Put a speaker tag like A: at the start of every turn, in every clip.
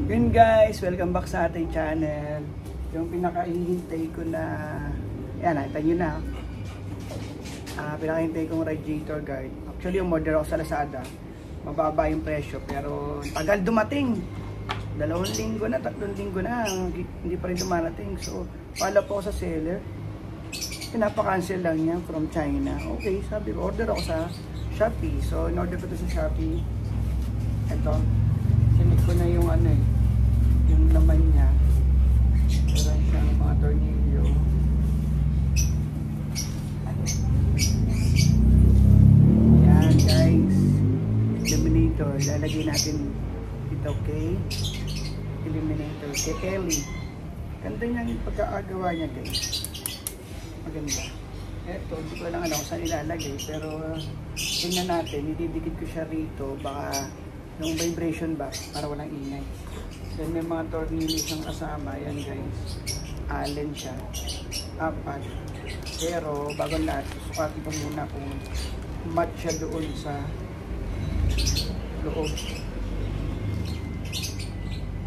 A: Yun guys, welcome back sa ating channel. Yung pinakahihintay ko na, yan, nakita nyo na. Pinakahihintay kong radiator guard. Actually, umorder ako sa Lazada. Mababa yung presyo, pero tagal dumating. 2 linggo na, 3 linggo na, hindi pa rin dumarating. So, pala po ako sa seller. Pinapa-cancel lang niya from China. Okay, sabi ko, order ako sa Shopee. So, in-order ko ito sa Shopee. Ito. Sinig ko na yung ano eh. Yung laman niya. Meron siyang mga tornilyo. Yan guys. Eliminator. Lalagay natin ito kay Eliminator. Kay Ellie. Ganda niya yung pagkaagawa niya guys. Maganda. Eto, hindi ko lang alam kung saan ilalagay. Pero tingnan natin. Ididikit ko siya rito. Baka yung vibration ba para walang ingay. Then may mga tornilyo siyang kasama. Yan guys. Allen siya. 4. Pero bago lahat, susukatin ko muna kung match siya doon sa loob.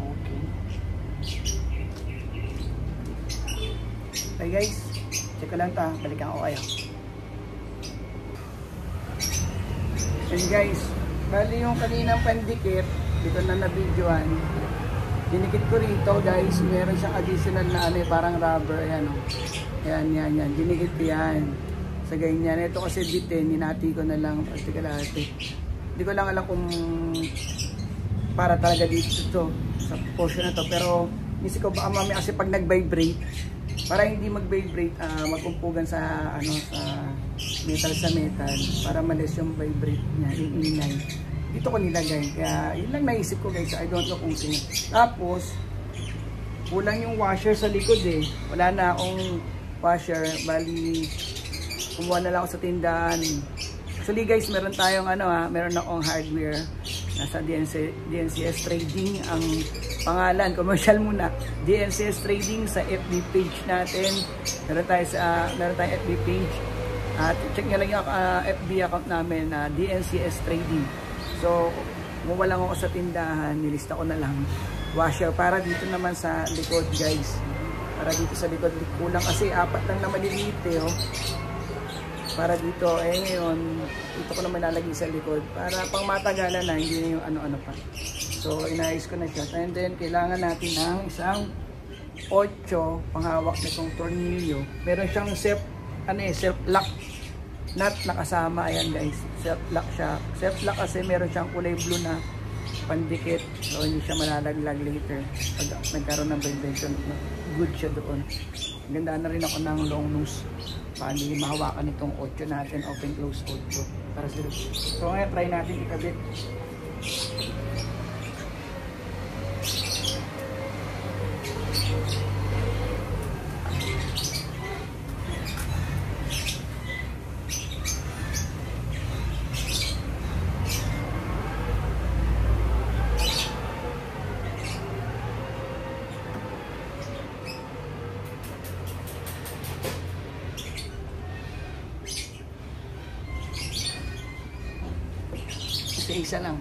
A: Okay. Okay guys. Check ko lang ta. Balikan ko kayo. And guys. Bali yung kaninang pandikit, dito na na-videoan. Dinikit ko rito guys, meron siyang additional na ano, parang rubber, ayan o. Yan. Dinikit ko yan. Sa ganyan. Ito kasi bitin, ninati ko na lang, kalahati. Hindi ko lang alam kung para talaga dito to, sa portion na to. Pero, isip ko baka mamaya kasi pag nag-vibrate, para hindi mag-vibrate, magkumpugan sa ano, sa metal para malis yung vibrate niya, yung ingay. Dito ko nilagay. Kaya yun lang naisip ko guys. I don't know kung sino. Tapos, kulang yung washer sa likod eh. Wala na akong washer. Bali, kumuha na lang ako sa tindahan. Actually guys, meron tayong ano meron akong hardware. Nasa DNCS Trading ang pangalan. Commercial muna. DNCS Trading sa FB page natin. Meron tayong FB page. At check nyo lang yung FB account namin na DNCS Trading. So, kumuha lang ako sa tindahan, nilista ko na lang washer para dito naman sa likod guys. Para dito sa likod, kulang kasi 4 lang na maliliit eh oh. Para dito, ngayon, dito ko naman lalagay sa likod. Para pang matagalan na, hindi na yung ano-ano pa. So, inayos ko na siya. And then, kailangan natin ng isang 8 panghawak nitong tornilyo. Meron siyang self-lock nut na kasama. Ayan guys, self-lock siya. Self-lock kasi meron siyang kulay blue na pandikit. So hindi siya malalaglag later. Pag nagkaroon ng vibration, good siya doon. Ganda na rin ako ng long nose. Paano yung mahawakan itong 8 natin, open close 8. Para sila. So ngayon try natin ikabit. Isa lang.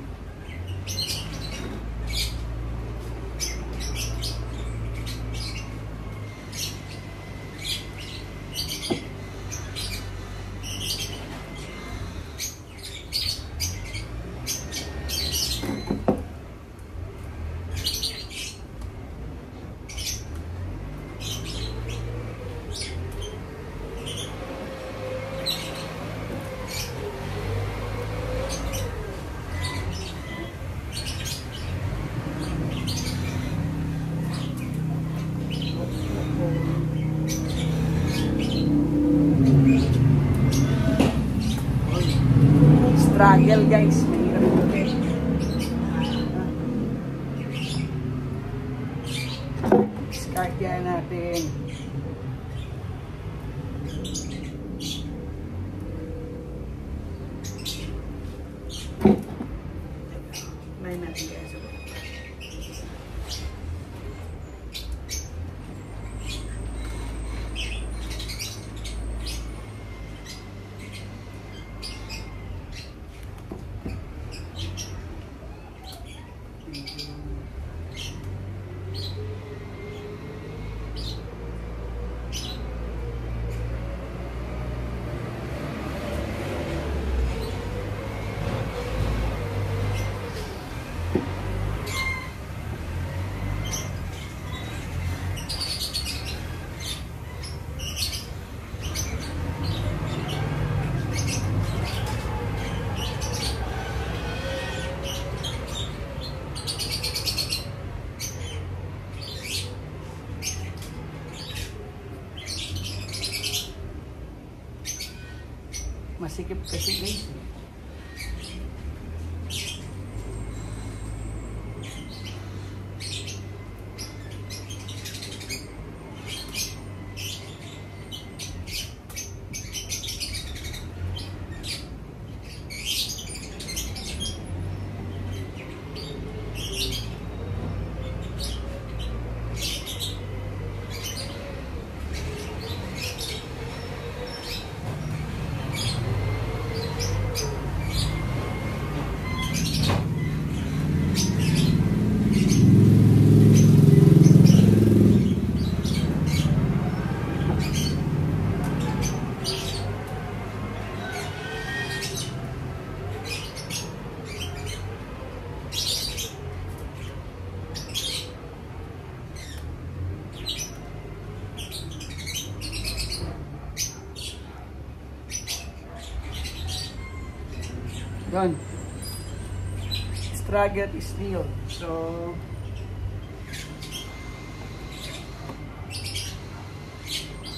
A: Struggle guys, mahirap ito guys. Start yan natin. May natin guys. Masikip kasi guys. Yun. Struggle is real. So,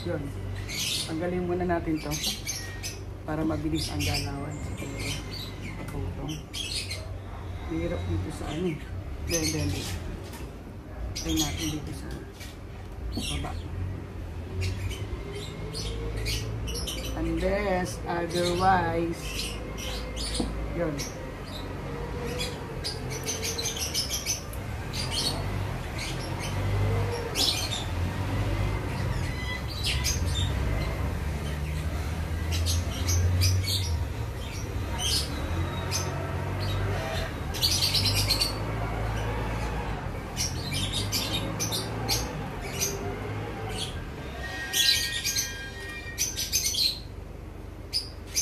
A: yun. Tanggalin muna natin to para mabilis ang galawan. Putong. Hirap dito sa ano. Then. Try natin dito sa baba. Unless, otherwise, yun.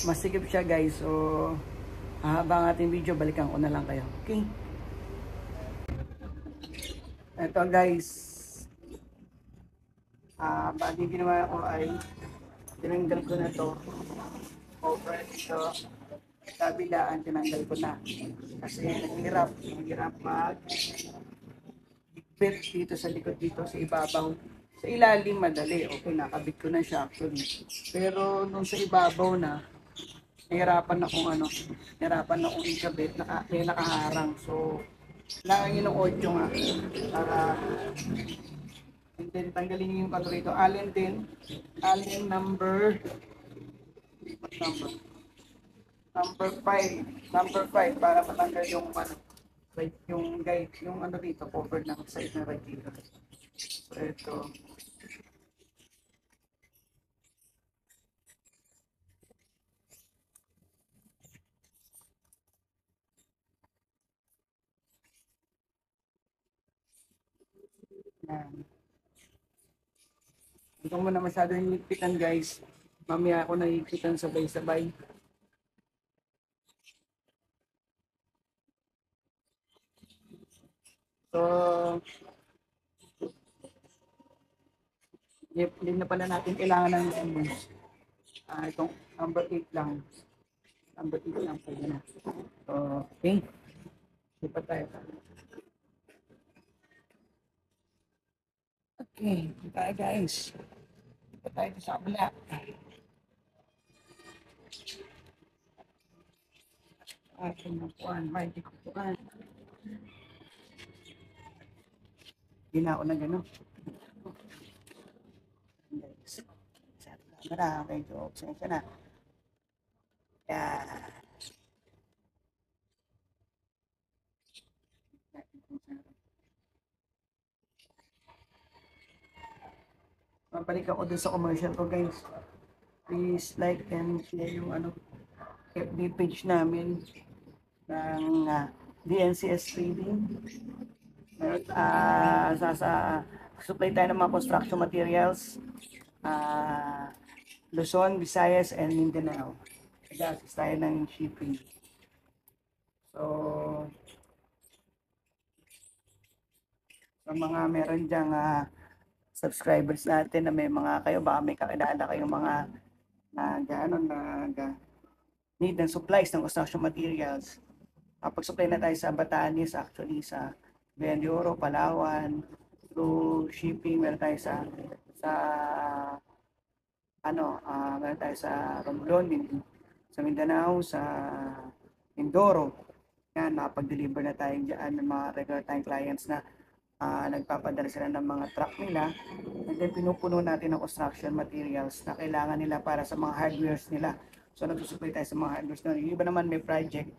A: Masikip siya guys, so habang ating video, balikan ko na lang kayo. Okay? Ito guys, bali ginawa ko ay tinanggal ko na to over dito kabilaan, tinanggal ko na kasi hirap mag bit dito sa likod, dito sa ibabaw. Sa ilalim madali, okay, nakabit ko na siya actually, pero nung sa ibabaw na nahirapan akong ikabit, may nakaharang. So, kailangan nyo ng audio nga para, and then tanggalin nyo yung kanto rito. Allen number 5 para matanggal yung right, yung guide, yung dito, cover ng side na right dito. So, ito. Hindi mo na masyado hinipitan guys. Mamaya ako nahipitan sabay-sabay. So, hindi na pala natin kailangan ng numbers. Itong number 8 lang. Number 8 lang pwede na. So, okay. Lipat tayo. Okay, tayo guys. Lipat tayo sa kabila. Ating nakuhaan. May dikupuan. Ginao na gano'n. Sa medyo obsensya na. Yan. Mabalik ako dun sa commercial ko guys. Please like and share yung FB page namin ng DNCS Trading. Supply tayo ng mga construction materials. Luzon, Visayas, and Mindanao. Nag-assist tayo ng shipping. So, sa mga meron dyang subscribers natin na may mga kayo, baka may kakilala kayong mga need ng supplies ng construction materials. Pag-supply na tayo sa Batanes, actually sa Bendioro, Palawan, through shipping, meron tayo meron tayo sa Romblon, sa Mindanao, sa Mindoro. Yan, nakapag-deliver na tayo dyan ng mga regular tayong clients na nagpapadala sila ng mga truck nila. And then pinupuno natin ng construction materials na kailangan nila para sa mga hardwares nila. So nagsusupply tayo sa mga hardwares na. Yung iba naman may project.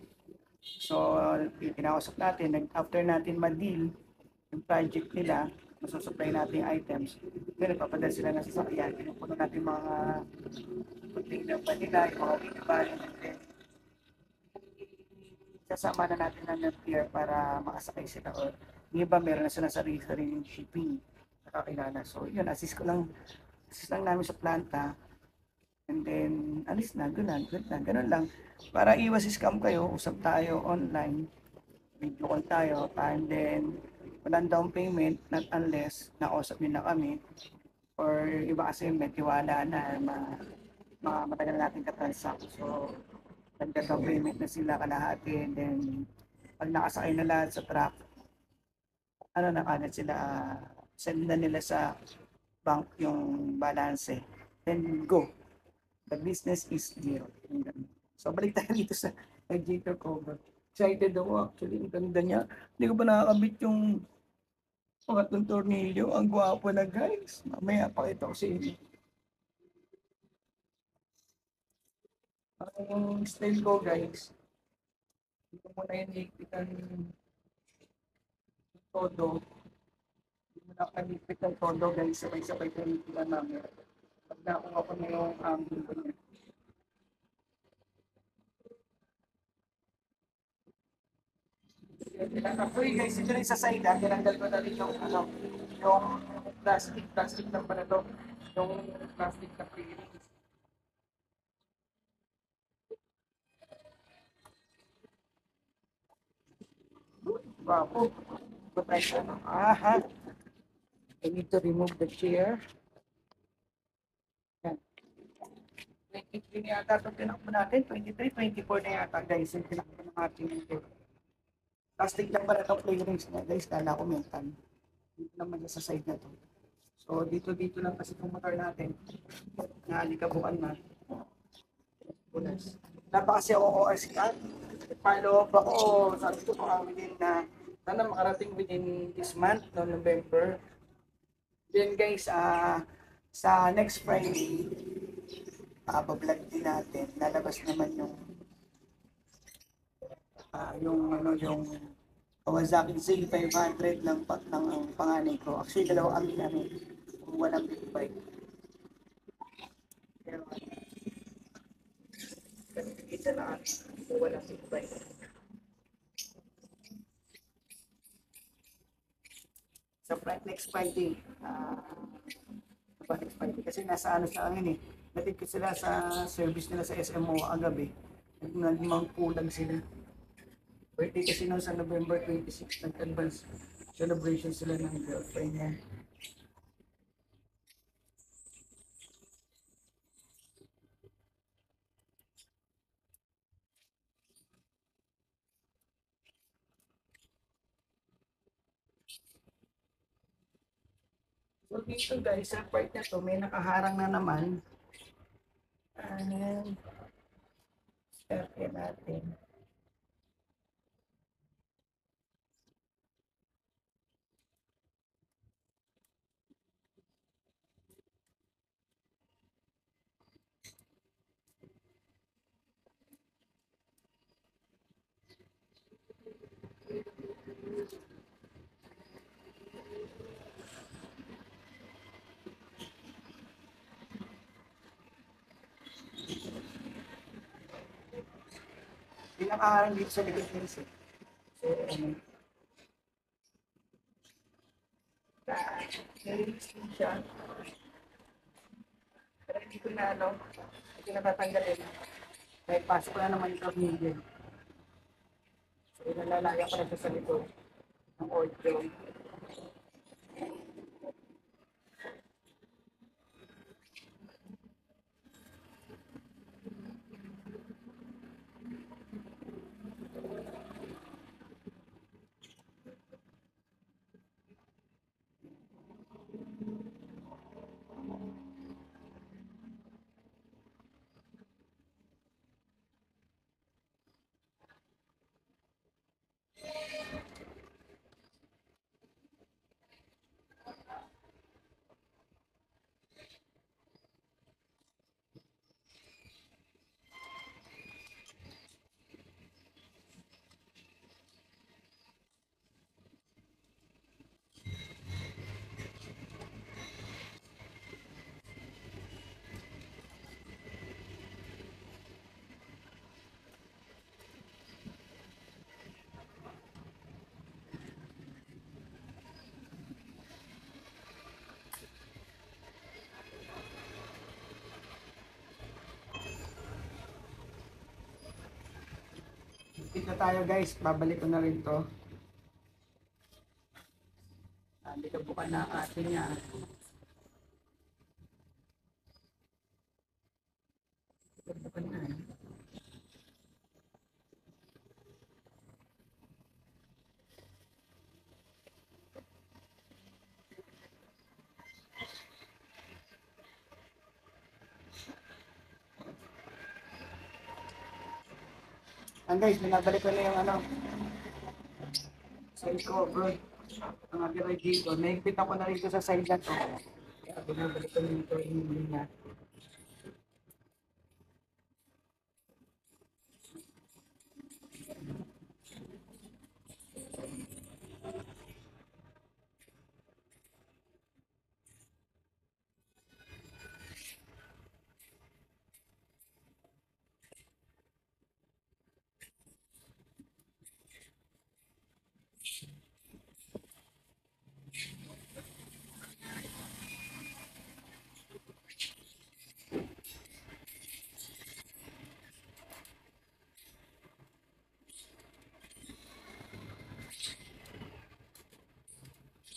A: So kinakausap natin, after natin ma-deal yung project nila, masusupply natin yung items. Pero nagpapadala sila ng sasakyan. Pinupuno natin mga container pa nila, yung mga wheelbarrow. And then sasama na natin ng pier para makasakay sila, or yung iba meron na sila sarili-sariling shipping nakakilala. So yun, assist lang namin sa planta, and then alis na, ganun lang. Para iwas scam kayo, usap tayo online, video call tayo, and then walang down payment, not unless nakausap nyo na kami, or iba kasi may tiwala na matagal natin ka-transact. So nagda-down payment na sila kalahati, and then pag nakasakay na lahat sa truck, ano na kagad sila, send na nila sa bank yung balance, then go, the business is zero. So balik tayo dito sa radiator cover. Excited ako actually, ang ganda niya. Hindi ko pa nakakabit yung pangatlong tornilyo. Ang gwapo na guys, mamaya pakita ko sa inyo. Ang style ko guys, dito muna yung higpitan todo. Dito muna kalipit ng todo guys, sabay-sabay ko yung pila namin. Pag nakuha ko na yung angle ko niya. Actually guys, ito rin sa side, tinanggal ko na rin yung yung plastic na pala to, yung plastic na pre-release. Wow. But I need to remove the chair. Yan. 23 yata itong tinakbo natin, 23, 24 na yata guys, yung tinakbo ng ating ito. Plastic lang pala itong play rings na guys, kala ko mental. Dito naman sa side na to. So dito lang kasi itong motor natin, naalikabukan na. Wala pa kasi ako OS card. Follow up ako, sabi ko baka within na, sana makarating within this month, no, November. Then guys, sa next Friday, pa-vlog din natin, lalabas naman yung Kawasaki Z500 ng panganay ko. Actually, dalawa kami namin, kung walang big bike. Pero, isa na kami, kung walang big bike. So, next Friday, next Friday, kasi nasa ano sa akin natid ko sila sa service nila sa SMO agabi. Nagmangkulag sila. Birthday kasi nung sa November 26, nag-advance celebration sila ng girlfriend niya. So dito guys, sa part na to, may nakaharang na naman. Ayan. Start natin. May nakaharang dito sa likod ng isa. So, narilis din siya. Pero hindi ko na hindi natatanggalin. Dahil pasok ko na naman ito hindi. So, inalalagay ko na siya sa likod ng audio. Ikit na tayo guys, babalik ko na rin to. Hindi ka buka na atin niya. Buka na eh. Guys, binabalik ko na yung ano, side cover. Ang aking radiator. Naigpit ako na rin ito sa side na to. Kaya binabalik ko na ito yung niya.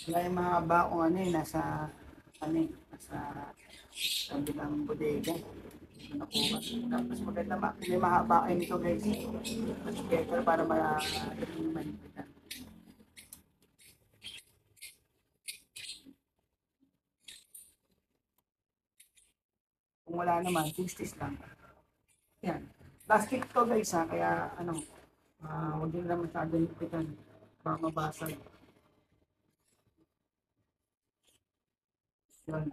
A: Wala yung mahaba kung ano eh, nasa kabilang bodega. Nakuha. Tapos maganda may mahaba kayo nito guys. Mas better para malaman. Kung wala naman, tis lang. Yan. Plastic to guys ha, kaya ano, huwag din naman masyadong ipitan. Baka mabasag. Yan.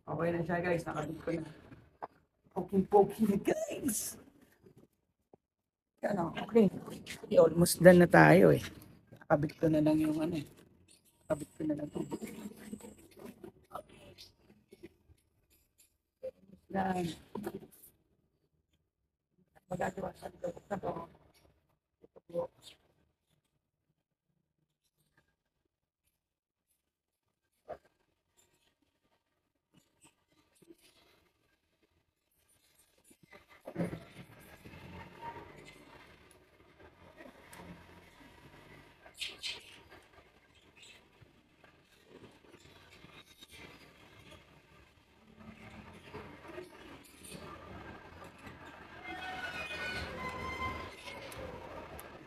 A: Okay na siya guys, nakabit ko na. Poking na guys. Yan o, okay. Almost done na tayo eh. Nakabit ko na lang yung ano eh. Nakabit ko na lang ito. Yan. Magagawa sa likod na to. Ito po.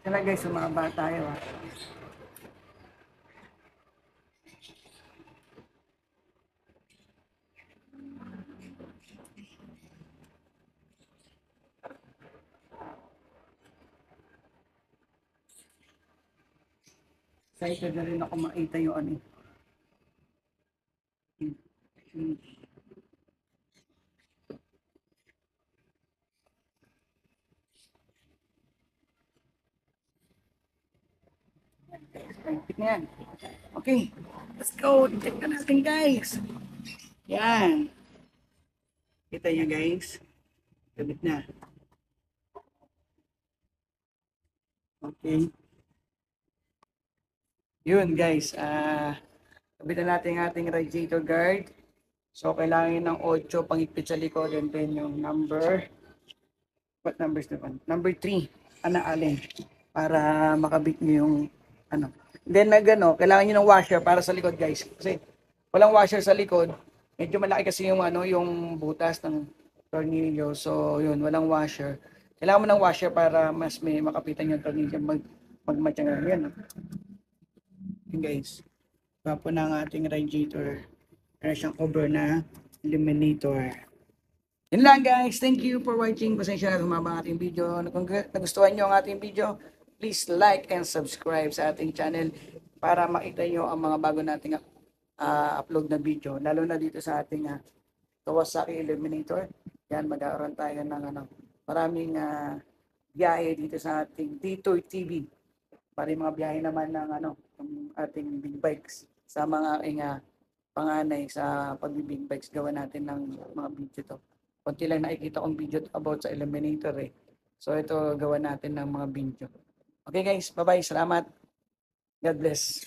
A: Ito lang guys, sumaba tayo ha. Excited na rin ako makita yung ano eh. Excited na yan. Okay, let's go. Check na natin guys. Yan. Kita nyo guys. Kabit na. Okay. Yun guys. Kabit na natin ang ating radiator guard. So, kailangan ng 8 pangipit sa likod and then yung number. What numbers naman? Number 3. Alin. Para makabit nyo yung ano. Then kailangan nyo ng washer para sa likod guys. Kasi walang washer sa likod. Medyo malaki kasi yung yung butas ng tornilyo. So, yun, walang washer. Kailangan mo ng washer para mas may makapitan yung tornilyo magmatyangan. Yan. Yun guys. Papo na ang ating radiator. Meron siyang cover na illuminator. Yun lang guys. Thank you for watching. Pasensya na humaba ang ating video. Kung nagustuhan nyo ang ating video, please like and subscribe sa ating channel para makita nyo ang mga bago nating upload na video. Lalo na dito sa ating Kawasaki Illuminator. Yan, magkakaroon tayo ng maraming biyahe dito sa ating T-Toy TV. Para yung mga biyahe naman ng ng ating big bikes sa mga panganay sa pagbibig bikes, gawa natin ng mga video to. Kunti lang nakikita kong video about sa Illuminator eh. So ito gawa natin ng mga video. Okay guys, bye-bye. Salamat. God bless.